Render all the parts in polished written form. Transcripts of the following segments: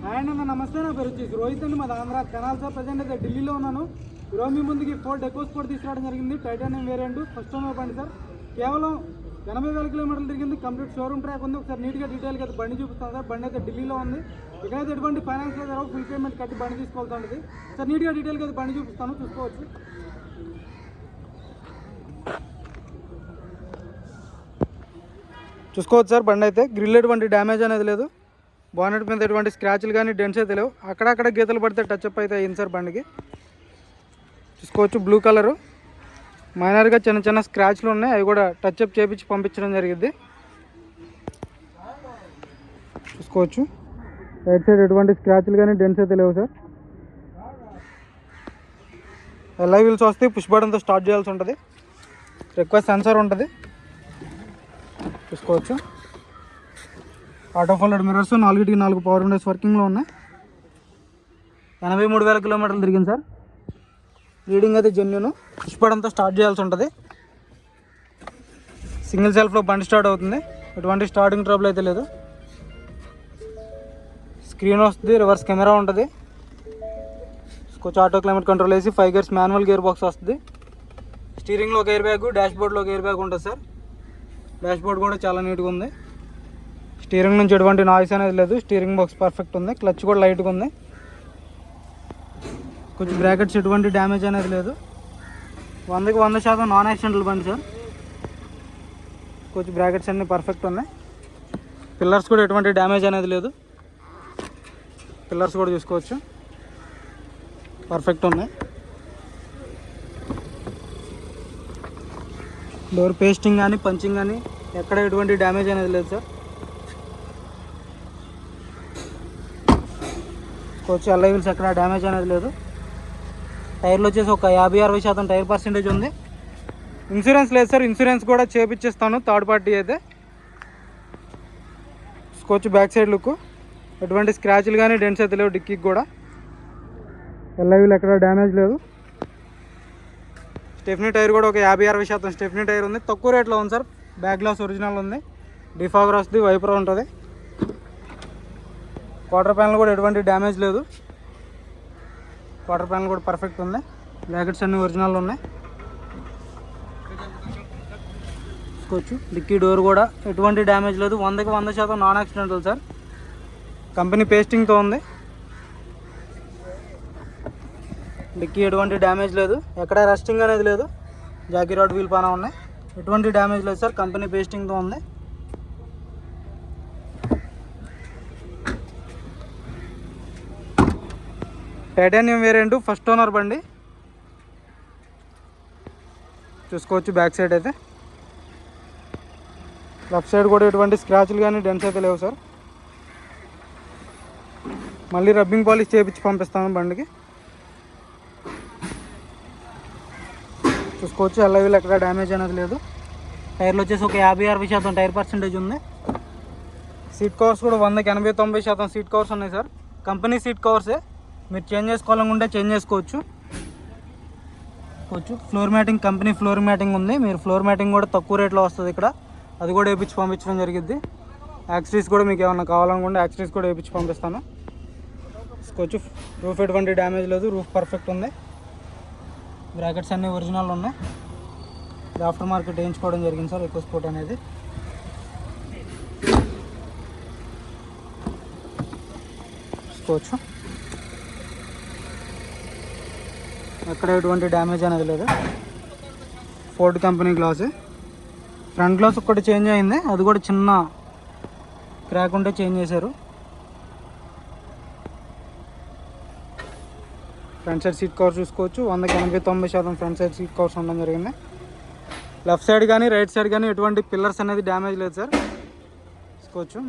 And అన్న నమస్తే, నా పేరు వచ్చేసి రోహిత్ అండి, మాది ఆంధ్ర కెనాల్ సార్. ప్రజెంట్ అయితే ఢిల్లీలో ఉన్నాను. ఈరోజు మీ ముందుకి ఫోర్డ్ ఎకోస్పోర్ట్ తీసుకురావడం జరిగింది. టైటానియం వేరియంట్ ఫస్ట్ ఓనర్ బండి సార్. కేవలం 80,000 కిలోమీటర్లు తిరిగింది. కంప్లీట్ షోరూమ్ ట్రాక్ ఉంది. ఒకసారి నీట్గా డీటెయిల్గా అయితే బండి చూపిస్తాను సార్. బండి అయితే ఢిల్లీలో ఉంది. ఇక్కడైతే ఎటువంటి ఫైనాన్స్ లేదు, ఫుల్ పేమెంట్ కట్టి బండి తీసుకోవాల్సి ఉంటుంది సార్. నీట్గా డీటెయిల్గా అయితే బండి చూపిస్తాను, చూసుకోవచ్చు. చూసుకోవచ్చు సార్. బండి అయితే గ్రిల్ ఎటువంటి డ్యామేజ్ అనేది లేదు. బానెట్ మీద ఎటువంటి స్క్రాచ్లు కానీ డెంట్స్ అయితే లేవు. అక్కడక్కడ గీతలు పడితే టచ్అప్ అయితే అయింది సార్ బండికి. చూసుకోవచ్చు బ్లూ కలరు. మైనర్గా చిన్న చిన్న స్క్రాచ్లు ఉన్నాయి, అవి కూడా టచ్అప్ చేపించి పంపించడం జరిగింది. చూసుకోవచ్చు రైట్ సైడ్ ఎటువంటి స్క్రాచ్లు కానీ డెంట్స్ అయితే లేవు సార్. ఎల్ఐ వీల్స్ వస్తే పుష్ బటన్తో స్టార్ట్ చేయాల్సి ఉంటుంది. రిక్వెస్ట్ సెన్సార్ ఉంటుంది. చూసుకోవచ్చు auto folded mirrors 4 power windows వర్కింగ్లో ఉన్నాయి. 83,000 కిలోమీటర్లు తిరిగింది సార్. రీడింగ్ అయితే జెన్యూన్. పుష్ బటన్తో స్టార్ట్ చేయాల్సి ఉంటుంది. సింగిల్ సెల్ఫ్లో బండి స్టార్ట్ అవుతుంది. ఎటువంటి స్టార్టింగ్ ట్రబుల్ అయితే లేదు. స్క్రీన్ వస్తుంది, రివర్స్ కెమెరా ఉంటుంది. కొంచెం ఆటో క్లైమేట్ కంట్రోల్ వేసి 5 గేర్స్ మాన్యువల్ గేర్ బాక్స్ వస్తుంది. స్టీరింగ్లో ఒక ఎయిర్ బ్యాగ్, డాష్ బోర్డ్లో ఒక ఎయిర్ బ్యాగ్ ఉంటుంది సార్. డాష్ బోర్డ్ కూడా చాలా నీట్గా ఉంది. స్టీరింగ్ నుంచి ఎటువంటి నాయిస్ అనేది లేదు. స్టీరింగ్ బాక్స్ పర్ఫెక్ట్ ఉంది. క్లచ్ కూడా లైట్గా ఉంది. కొంచెం బ్రాకెట్స్ ఎటువంటి డ్యామేజ్ అనేది లేదు. 100% నాన్ యాక్సిడెంటల్ బండి సార్. కొంచెం బ్రాకెట్స్ అన్నీ పర్ఫెక్ట్ ఉన్నాయి. పిల్లర్స్ కూడా ఎటువంటి డ్యామేజ్ అనేది లేదు. పిల్లర్స్ కూడా చూసుకోవచ్చు పర్ఫెక్ట్ ఉన్నాయి. డోర్ పేస్టింగ్ కానీ పంచింగ్ కానీ ఎక్కడ ఎటువంటి డ్యామేజ్ అనేది లేదు సార్. కోచ్ ఎల్ఐ వీల్స్ ఎక్కడ డ్యామేజ్ అనేది లేదు. టైర్లు వచ్చేసి ఒక 50-60% టైర్ పర్సెంటేజ్ ఉంది. ఇన్సూరెన్స్ లేదు సార్. ఇన్సూరెన్స్ కూడా చేపించేస్తాను థర్డ్ పార్టీ అయితే. కోచ్ బ్యాక్ సైడ్ లుక్ ఎటువంటి స్క్రాచ్లు కానీ డెంట్స్ అయితే లేవు. డిక్కీకి కూడా ఎల్ఐ వీల్ ఎక్కడ డ్యామేజ్ లేదు. స్టెఫ్నీ టైర్ కూడా ఒక 50-60% స్టెఫ్నీ టైర్ ఉంది. తక్కువ రేట్లో ఉంది సార్. బ్యాక్ గ్లాస్ ఒరిజినల్ ఉంది. డిఫాగర్ వస్తుంది, వైపర్ ఉంటుంది. క్వార్టర్ ప్యానల్ కూడా ఎటువంటి డ్యామేజ్ లేదు. క్వార్టర్ ప్యానల్ కూడా పర్ఫెక్ట్ ఉంది. బ్రాకెట్స్ అన్నీ ఒరిజినల్ ఉన్నాయి. చూసుకోవచ్చు డిక్కీ డోర్ కూడా ఎటువంటి డ్యామేజ్ లేదు. 100% నాన్ యాక్సిడెంటల్ సార్. కంపెనీ పేస్టింగ్తో ఉంది. డిక్కీ ఎటువంటి డ్యామేజ్ లేదు. ఎక్కడ రస్టింగ్ అనేది లేదు. జాకీ రాడ్ వీల్ పానా ఉన్నాయి. ఎటువంటి డ్యామేజ్ లేదు సార్. కంపెనీ పేస్టింగ్తో ఉంది. టైటానియం వేరియంట్ ఫస్ట్ ఓనర్ బండి. చూసుకోవచ్చు బ్యాక్ సైడ్ అయితే. లెఫ్ట్ సైడ్ కూడా ఎటువంటి స్క్రాచ్లు కానీ డెంట్స్ అయితే లేవు సార్. మళ్ళీ రబ్బింగ్ పాలిష్ చేయించి పంపిస్తాను బండికి. చూసుకోవచ్చు ఎల్ఐ వీల్ ఎక్కడ డ్యామేజ్ అనేది లేదు. టైర్లు వచ్చేసి ఒక 50-60% టైర్ పర్సెంటేజ్ ఉంది. సీట్ కవర్స్ కూడా 100-90% సీట్ కవర్స్ ఉన్నాయి సార్. కంపెనీ సీట్ కవర్సే. మీరు చేంజ్ చేసుకోవాలనుకుంటే చేంజ్ చేసుకోవచ్చు. Floor matting company floor matting ఉంది. మీరు ఫ్లోర్ మ్యాటింగ్ కూడా తక్కువ రేట్లో వస్తుంది ఇక్కడ. అది కూడా వేయించి పంపించడం జరిగింది. యాక్సరీస్ కూడా మీకు ఏమన్నా కావాలనుకుంటే యాక్సరీస్ కూడా వేయించి పంపిస్తాను. చూసుకోవచ్చు రూఫ్ ఎటువంటి డ్యామేజ్ లేదు. రూఫ్ పర్ఫెక్ట్ ఉంది. బ్రాకెట్స్ అన్నీ ఒరిజినల్ ఉన్నాయి. ఇది ఆఫ్టర్ మార్కెట్ వేయించుకోవడం జరిగింది సార్ ఎకోస్పోర్ట్ అనేది. చూసుకోవచ్చు ఎక్కడ ఎటువంటి డ్యామేజ్ అనేది లేదు. Ford company glass. Front glass ఒక్కటి చేంజ్ అయింది. అది కూడా చిన్న క్రాక్ ఉంటే చేంజ్ చేశారు. ఫ్రంట్ సైడ్ సీట్ కవర్స్ చూసుకోవచ్చు. 100-90% ఫ్రంట్ సైడ్ సీట్ కవర్స్ ఉండడం జరిగింది. లెఫ్ట్ సైడ్ కానీ రైట్ సైడ్ కానీ ఎటువంటి పిల్లర్స్ అనేది డ్యామేజ్ లేదు సార్. చూసుకోవచ్చు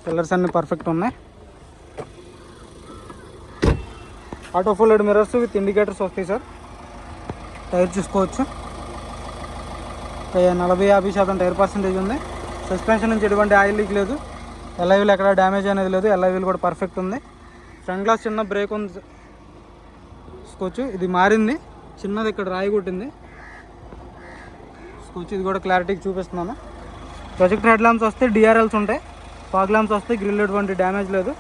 పిల్లర్స్ అన్నీ పర్ఫెక్ట్ ఉన్నాయి. Auto folded mirrors with indicators వస్తాయి సార్. టైర్ చూసుకోవచ్చు 40-50% టైర్ పర్సెంటేజ్ ఉంది. సస్పెన్షన్ నుంచి ఎటువంటి ఆయిల్ లీక్ లేదు. ఎల్ఐ వీల్ ఎక్కడ డ్యామేజ్ అనేది లేదు. ఎల్ఐ వీల్ కూడా పర్ఫెక్ట్ ఉంది. ఫ్రంట్ గ్లాస్ చిన్న బ్రేక్ ఉంది చూసుకోవచ్చు. ఇది మారింది, చిన్నది ఇక్కడ రాయి కొట్టింది చూసుకోవచ్చు. ఇది కూడా క్లారిటీకి చూపిస్తున్నాను. ప్రొజెక్టర్ హెడ్ ల్యాంప్స్ వస్తే డిఆర్ఎల్స్ ఉంటాయి. ఫాగ్ ల్యాంప్స్ వస్తాయి, గ్రిల్ ఎటువంటి డ్యామేజ్ లేదు.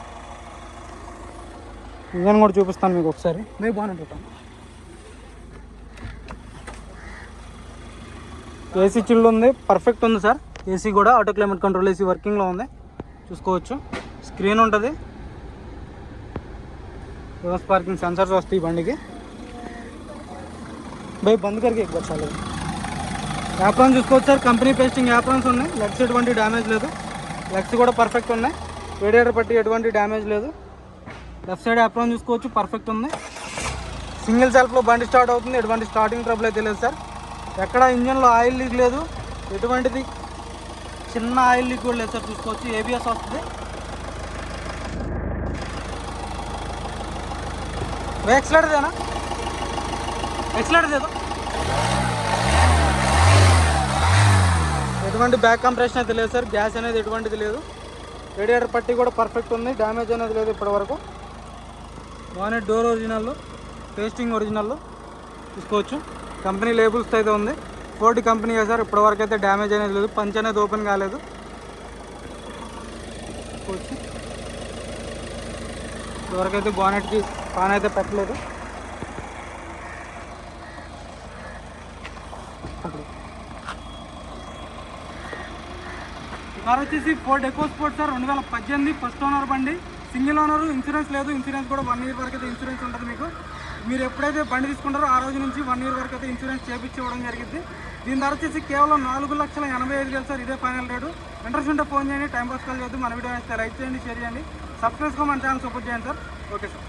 ఇంజన్ కూడా చూపిస్తాను మీకు ఒకసారి. మేము బాగుంటాం. ఏసీ చిల్లు ఉంది, పర్ఫెక్ట్ ఉంది సార్. ఏసీ కూడా ఆటో క్లైమేట్ కంట్రోల్ ఏసీ వర్కింగ్లో ఉంది, చూసుకోవచ్చు. స్క్రీన్ ఉంటుంది, రివర్స్ పార్కింగ్ సెన్సర్స్ వస్తాయి బండికి. బై బంద్ కరికి ఎక్కువ చాలు. యాప్రాన్స్ చూసుకోవచ్చు సార్, కంపెనీ పేస్టింగ్ యాప్రాన్స్ ఉన్నాయి. లెగ్స్ ఎటువంటి డ్యామేజ్ లేదు, లెగ్స్ కూడా పర్ఫెక్ట్ ఉన్నాయి. రేడియేటర్ పట్టి ఎటువంటి డ్యామేజ్ లేదు. లెఫ్ట్ సైడ్ యాప్రాన్ చూసుకోవచ్చు, పర్ఫెక్ట్ ఉంది. సింగిల్ సెల్ఫ్లో బండి స్టార్ట్ అవుతుంది, ఎటువంటి స్టార్టింగ్ ట్రబుల్ అయితే లేదు సార్. ఎక్కడ ఇంజన్లో ఆయిల్ లీక్ లేదు, ఎటువంటిది చిన్న ఆయిల్ లీక్ కూడా లేదు సార్, చూసుకోవచ్చు. ఏబిఎస్ వస్తుంది. ఎక్సలేటర్దేనా, ఎక్సలేటర్ ఏదో ఎటువంటి బ్యాక్ కంప్రెషన్ అయితే లేదు సార్. గ్యాస్ అనేది ఎటువంటిది లేదు. రేడియేటర్ పట్టి కూడా పర్ఫెక్ట్ ఉంది, డ్యామేజ్ అనేది లేదు ఇప్పటివరకు. Bonnet door original, pasting original చూసుకోవచ్చు. కంపెనీ లేబుల్స్ అయితే ఉంది. ఫోర్డ్ కంపెనీ సార్, ఇప్పటివరకు అయితే డ్యామేజ్ అనేది లేదు. పంచ్ అనేది ఓపెన్ కాలేదు. ఇప్పటివరకు అయితే బానెట్కి పాన్ అయితే పెట్టలేదు. కార్ వచ్చేసి Ford EcoSport sir, 2018 first owner బండి, సింగిల్ ఓనర్, ఇన్సూరెన్స్ లేదు. ఇన్సూరెన్స్ కూడా 1 ఇయర్ వరకు అయితే ఇన్సూరెన్స్ ఉంటుంది మీకు. మీరు ఎప్పుడైతే బండి తీసుకుంటారో ఆ రోజు నుంచి 1 ఇయర్ వరకు అయితే ఇన్సూరెన్స్ చేపించి ఇవ్వడం జరిగింది. దీని ధర వచ్చేసి కేవలం 4,85,000 సార్, ఇదే ఫైనల్ రేటు. ఇంట్రెస్ట్ ఉంటే ఫోన్ చేయండి, టైం పాస్ కాల్ చేయొద్దు. మన వీడియో అయితే లైక్ చేయండి, షేర్ చేయండి, సబ్స్క్రైబ్ చేసుకోమని ఛానల్ సపోర్ట్ చేయండి సార్. Okay sir.